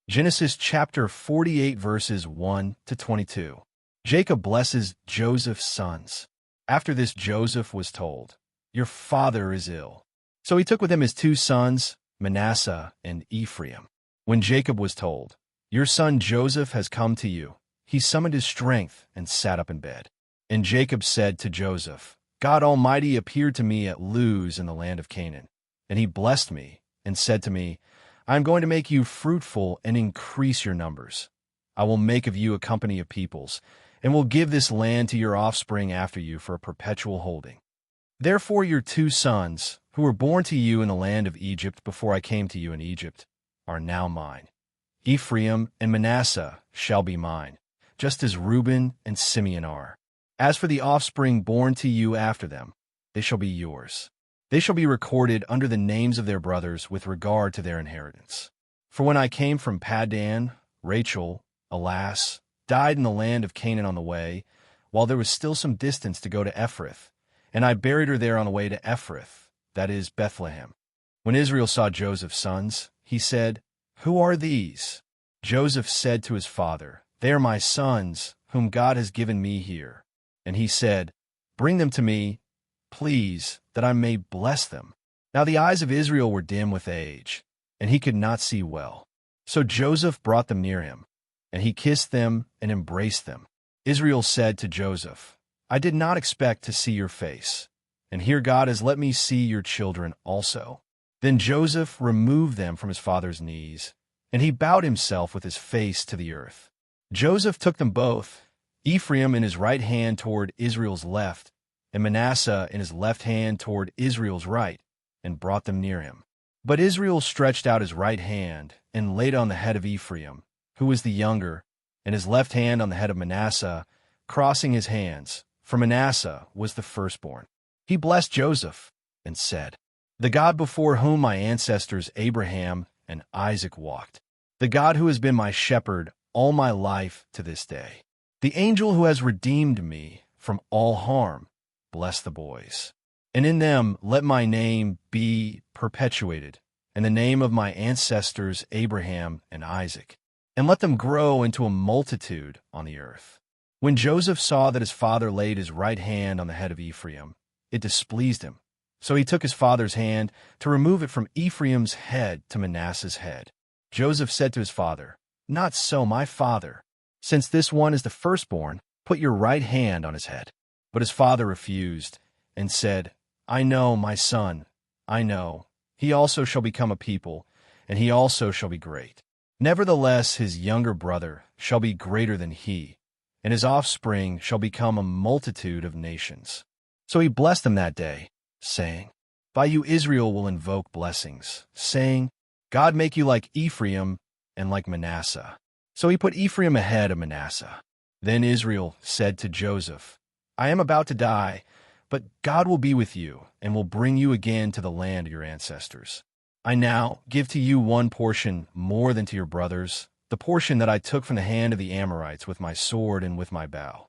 Genesis chapter 48 verses 1 to 22. Jacob blesses Joseph's sons. After this Joseph was told, "Your father is ill." So he took with him his two sons, Manasseh and Ephraim. When Jacob was told, "Your son Joseph has come to you," he summoned his strength and sat up in bed. And Jacob said to Joseph, "God Almighty appeared to me at Luz in the land of Canaan, and he blessed me and said to me, I am going to make you fruitful and increase your numbers. I will make of you a company of peoples, and will give this land to your offspring after you for a perpetual holding. Therefore your two sons, who were born to you in the land of Egypt before I came to you in Egypt, are now mine. Ephraim and Manasseh shall be mine, just as Reuben and Simeon are. As for the offspring born to you after them, they shall be yours. They shall be recorded under the names of their brothers with regard to their inheritance. For when I came from Paddan, Rachel, alas, died in the land of Canaan on the way, while there was still some distance to go to Ephrath, and I buried her there on the way to Ephrath, that is, Bethlehem. When Israel saw Joseph's sons, he said, "Who are these?" Joseph said to his father, "They are my sons, whom God has given me here." And he said, "Bring them to me, please, that I may bless them." Now the eyes of Israel were dim with age, and he could not see well. So Joseph brought them near him, and he kissed them and embraced them. Israel said to Joseph, "I did not expect to see your face, and here God has let me see your children also." Then Joseph removed them from his father's knees, and he bowed himself with his face to the earth. Joseph took them both, Ephraim in his right hand toward Israel's left, and Manasseh in his left hand toward Israel's right, and brought them near him. But Israel stretched out his right hand and laid on the head of Ephraim, who was the younger, and his left hand on the head of Manasseh, crossing his hands, for Manasseh was the firstborn. He blessed Joseph and said, "The God before whom my ancestors Abraham and Isaac walked, the God who has been my shepherd all my life to this day, the angel who has redeemed me from all harm, bless the boys. And in them let my name be perpetuated, and the name of my ancestors Abraham and Isaac, and let them grow into a multitude on the earth." When Joseph saw that his father laid his right hand on the head of Ephraim, it displeased him. So he took his father's hand to remove it from Ephraim's head to Manasseh's head. Joseph said to his father, "Not so, my father. Since this one is the firstborn, put your right hand on his head." But his father refused, and said, "I know, my son, I know. He also shall become a people, and he also shall be great. Nevertheless his younger brother shall be greater than he, and his offspring shall become a multitude of nations." So he blessed them that day, saying, "By you Israel will invoke blessings, saying, God make you like Ephraim and like Manasseh." So he put Ephraim ahead of Manasseh. Then Israel said to Joseph, "I am about to die, but God will be with you and will bring you again to the land of your ancestors. I now give to you one portion more than to your brothers, the portion that I took from the hand of the Amorites with my sword and with my bow."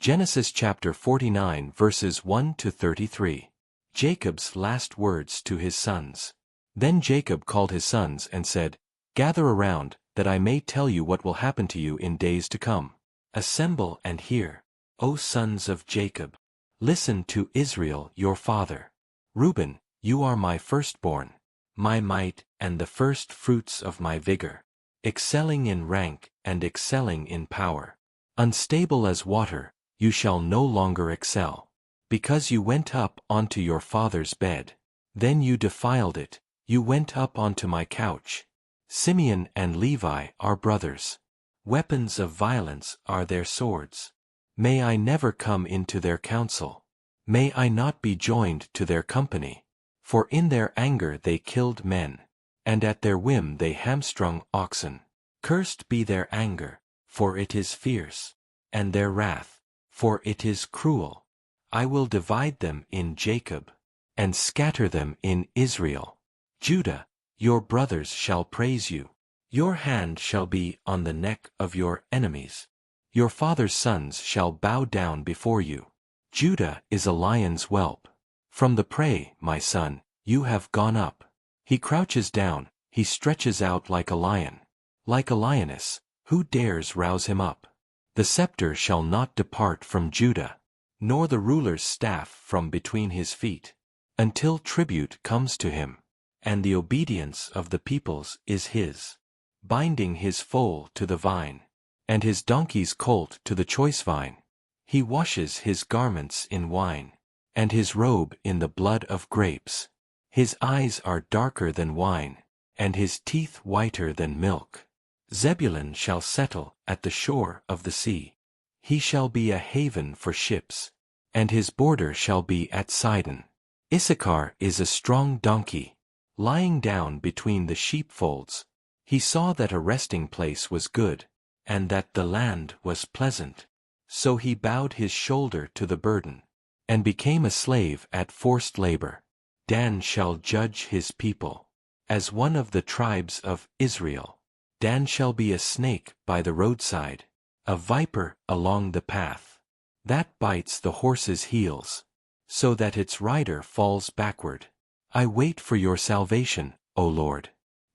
Genesis chapter 49 verses 1 to 33. Jacob's last words to his sons. Then Jacob called his sons and said, "Gather around, that I may tell you what will happen to you in days to come. Assemble and hear, O sons of Jacob. Listen to Israel your father. Reuben, you are my firstborn, my might and the first fruits of my vigor, excelling in rank and excelling in power. Unstable as water, you shall no longer excel. Because you went up onto your father's bed, then you defiled it, you went up onto my couch. Simeon and Levi are brothers. Weapons of violence are their swords. May I never come into their council. May I not be joined to their company. For in their anger they killed men, and at their whim they hamstrung oxen. Cursed be their anger, for it is fierce, and their wrath, for it is cruel. I will divide them in Jacob, and scatter them in Israel. Judah, your brothers shall praise you. Your hand shall be on the neck of your enemies. Your father's sons shall bow down before you. Judah is a lion's whelp. From the prey, my son, you have gone up. He crouches down, he stretches out like a lion. Like a lioness, who dares rouse him up? The scepter shall not depart from Judah, nor the ruler's staff from between his feet, until tribute comes to him, and the obedience of the peoples is his, binding his foal to the vine, and his donkey's colt to the choice vine. He washes his garments in wine, and his robe in the blood of grapes. His eyes are darker than wine, and his teeth whiter than milk. Zebulun shall settle at the shore of the sea. He shall be a haven for ships, and his border shall be at Sidon. Issachar is a strong donkey, lying down between the sheepfolds. He saw that a resting place was good, and that the land was pleasant. So he bowed his shoulder to the burden, and became a slave at forced labor. Dan shall judge his people, as one of the tribes of Israel. Dan shall be a snake by the roadside, a viper along the path, that bites the horse's heels, so that its rider falls backward. I wait for your salvation, O Lord.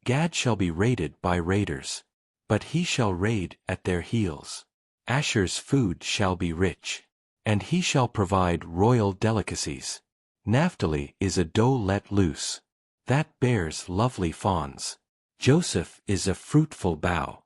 Gad shall be raided by raiders, but he shall raid at their heels. Asher's food shall be rich, and he shall provide royal delicacies. Naphtali is a doe let loose, that bears lovely fawns. Joseph is a fruitful bough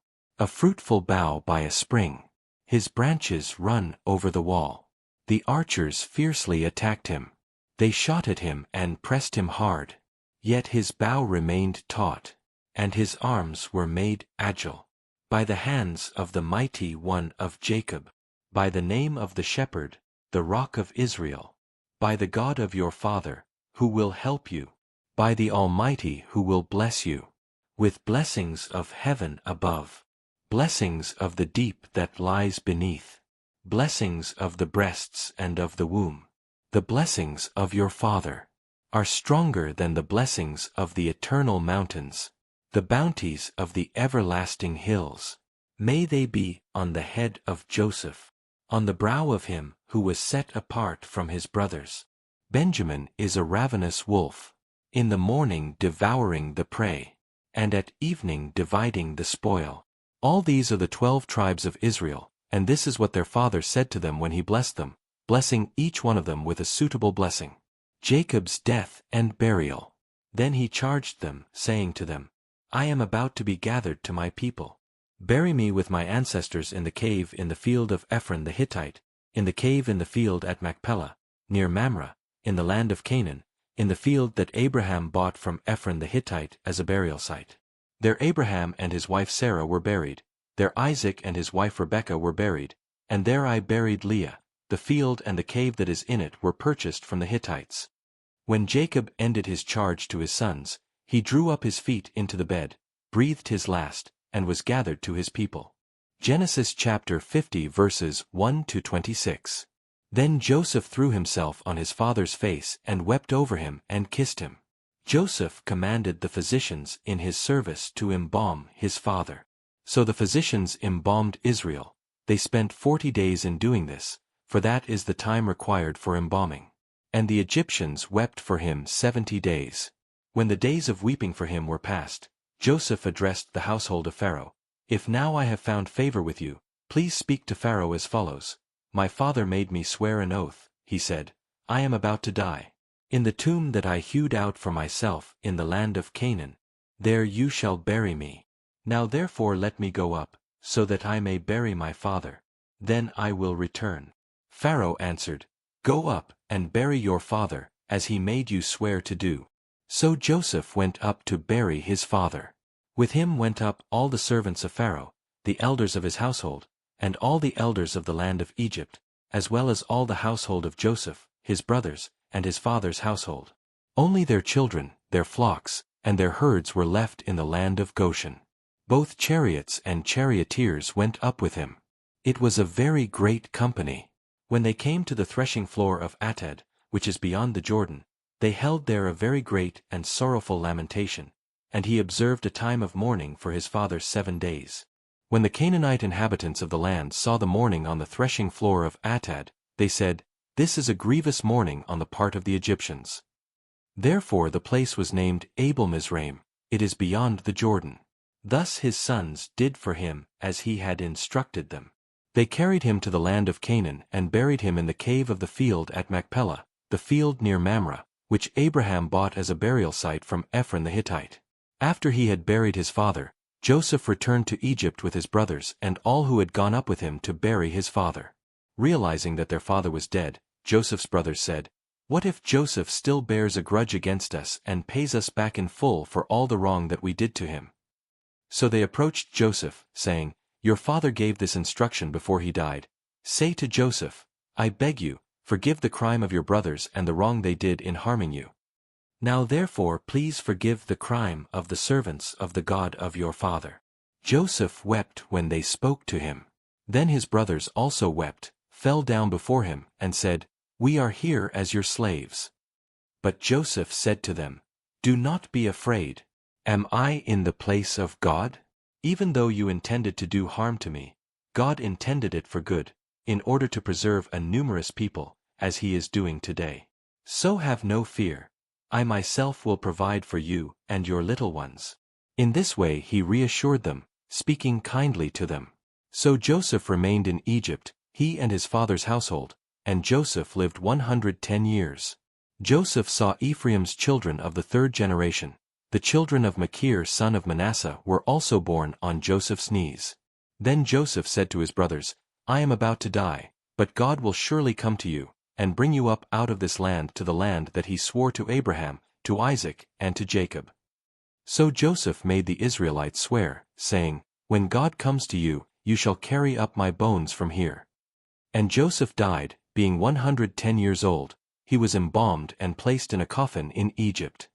by a spring. His branches run over the wall. The archers fiercely attacked him. They shot at him and pressed him hard. Yet his bow remained taut, and his arms were made agile. By the hands of the mighty one of Jacob, by the name of the shepherd, the rock of Israel, by the God of your father, who will help you, by the Almighty who will bless you, with blessings of heaven above, blessings of the deep that lies beneath, blessings of the breasts and of the womb. The blessings of your father are stronger than the blessings of the eternal mountains, the bounties of the everlasting hills. May they be on the head of Joseph, on the brow of him who was set apart from his brothers. Benjamin is a ravenous wolf, in the morning devouring the prey, and at evening dividing the spoil. All these are the 12 tribes of Israel, and this is what their father said to them when he blessed them, blessing each one of them with a suitable blessing. Jacob's death and burial. Then he charged them, saying to them, I am about to be gathered to my people. Bury me with my ancestors in the cave in the field of Ephraim the Hittite, in the cave in the field at Machpelah, near Mamre, in the land of Canaan, in the field that Abraham bought from Ephraim the Hittite as a burial site. There Abraham and his wife Sarah were buried, there Isaac and his wife Rebekah were buried, and there I buried Leah. The field and the cave that is in it were purchased from the Hittites. When Jacob ended his charge to his sons, he drew up his feet into the bed, breathed his last, and was gathered to his people. Genesis chapter 50 verses 1 to 26. Then Joseph threw himself on his father's face and wept over him and kissed him. Joseph commanded the physicians in his service to embalm his father. So the physicians embalmed Israel. They spent 40 days in doing this, for that is the time required for embalming. And the Egyptians wept for him 70 days. When the days of weeping for him were past, Joseph addressed the household of Pharaoh. If now I have found favor with you, please speak to Pharaoh as follows. My father made me swear an oath, he said, I am about to die. In the tomb that I hewed out for myself in the land of Canaan, there you shall bury me. Now therefore let me go up, so that I may bury my father. Then I will return. Pharaoh answered, Go up and bury your father, as he made you swear to do. So Joseph went up to bury his father. With him went up all the servants of Pharaoh, the elders of his household, and all the elders of the land of Egypt, as well as all the household of Joseph, his brothers, and his father's household. Only their children, their flocks, and their herds were left in the land of Goshen. Both chariots and charioteers went up with him. It was a very great company. When they came to the threshing floor of Atad, which is beyond the Jordan, they held there a very great and sorrowful lamentation, and he observed a time of mourning for his father 7 days. When the Canaanite inhabitants of the land saw the mourning on the threshing floor of Atad, they said, This is a grievous mourning on the part of the Egyptians. Therefore the place was named Abel Mizraim, it is beyond the Jordan. Thus his sons did for him as he had instructed them. They carried him to the land of Canaan and buried him in the cave of the field at Machpelah, the field near Mamre, which Abraham bought as a burial site from Ephraim the Hittite. After he had buried his father, Joseph returned to Egypt with his brothers and all who had gone up with him to bury his father. Realizing that their father was dead, Joseph's brothers said, "What if Joseph still bears a grudge against us and pays us back in full for all the wrong that we did to him?" So they approached Joseph, saying, "Your father gave this instruction before he died. Say to Joseph, 'I beg you, forgive the crime of your brothers and the wrong they did in harming you. Now therefore please forgive the crime of the servants of the God of your father.'" Joseph wept when they spoke to him. Then his brothers also wept, fell down before him, and said, "We are here as your slaves." But Joseph said to them, "Do not be afraid. Am I in the place of God? Even though you intended to do harm to me, God intended it for good, in order to preserve a numerous people, as he is doing today. So have no fear. I myself will provide for you and your little ones." In this way he reassured them, speaking kindly to them. So Joseph remained in Egypt, he and his father's household, and Joseph lived 110 years. Joseph saw Ephraim's children of the third generation. The children of Machir son of Manasseh were also born on Joseph's knees. Then Joseph said to his brothers, "I am about to die, but God will surely come to you, and bring you up out of this land to the land that he swore to Abraham, to Isaac, and to Jacob." So Joseph made the Israelites swear, saying, "When God comes to you, you shall carry up my bones from here." And Joseph died, being 110 years old. He was embalmed and placed in a coffin in Egypt.